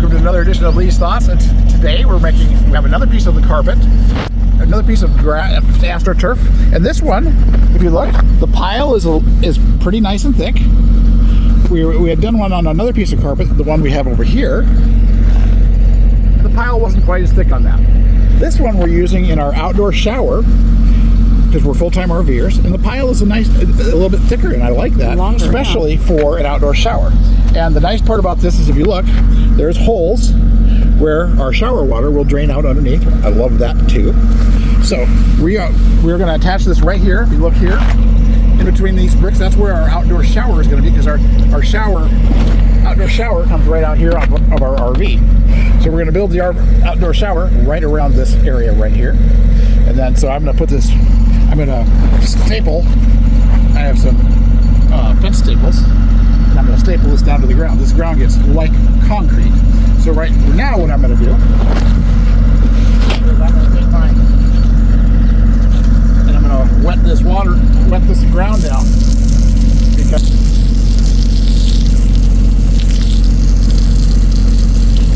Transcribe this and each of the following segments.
welcome to another edition of Lee's Thoughts. And today we have another piece of the carpet, another piece of AstroTurf, and this one, if you look, the pile is pretty nice and thick. We had done one on another piece of carpet, the one we have over here. The pile wasn't quite as thick on that. This one we're using in our outdoor shower because we're full-time RVers, and the pile is a little bit thicker, and I like that, longer, especially for an outdoor shower. And the nice part about this is, if you look, there's holes where our shower water will drain out underneath. I love that too. So we're going to attach this right here. If you look here, in between these bricks, that's where our outdoor shower is going to be, because our outdoor shower comes right out here of our RV. So we're going to build the outdoor shower right around this area right here. And then, so I'm going to put this, I'm going to staple, I have some fence staples, and I'm going to staple this down to the ground. This ground gets like concrete. So right now what I'm going to do is I'm going to take mine and I'm going to wet this ground down, because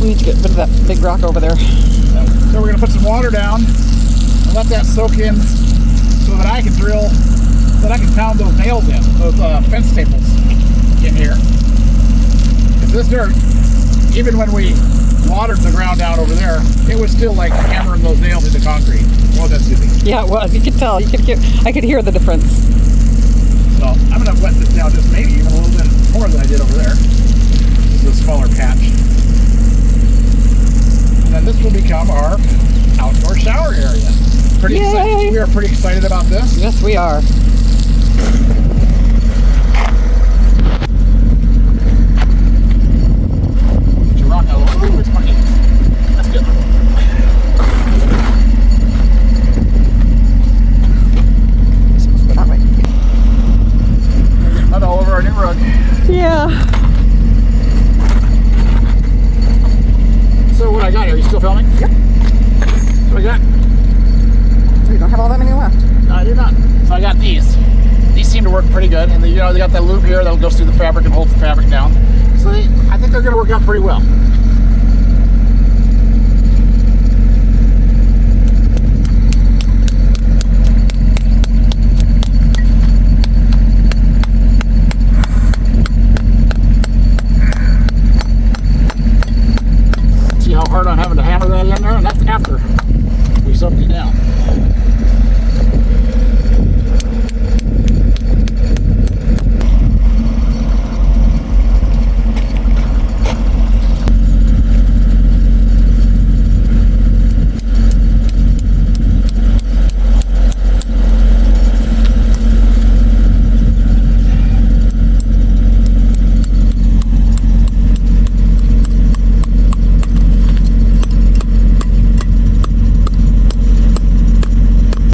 we need to get rid of that big rock over there. So we're going to put some water down and let that soak in so that I can drill, so that I can pound those nails in, those fence staples in here. Because this dirt, even when we watered the ground down over there, it was still like hammering those nails into concrete. Well, that's easy. Yeah, it was. You could tell. I could hear the difference. So I'm going to wet this down just maybe even a little bit more than I did over there. This is a smaller patch. And then this will become our outdoor shower area. Pretty excited. We are pretty excited about this. Yes, we are. Get your rock out. Ooh, it's funky. That's good. Supposed to go that way. We're getting mud all over our new rug. Yeah. So what I got here, you still filming? Yep. What I got? We don't have all that many left. No, I do not. So I got these. These seem to work pretty good, and they got that loop here that goes through the fabric and holds the fabric down. So I think they're going to work out pretty well. See how hard I'm having to hammer that in there, and that's after we soaked it down.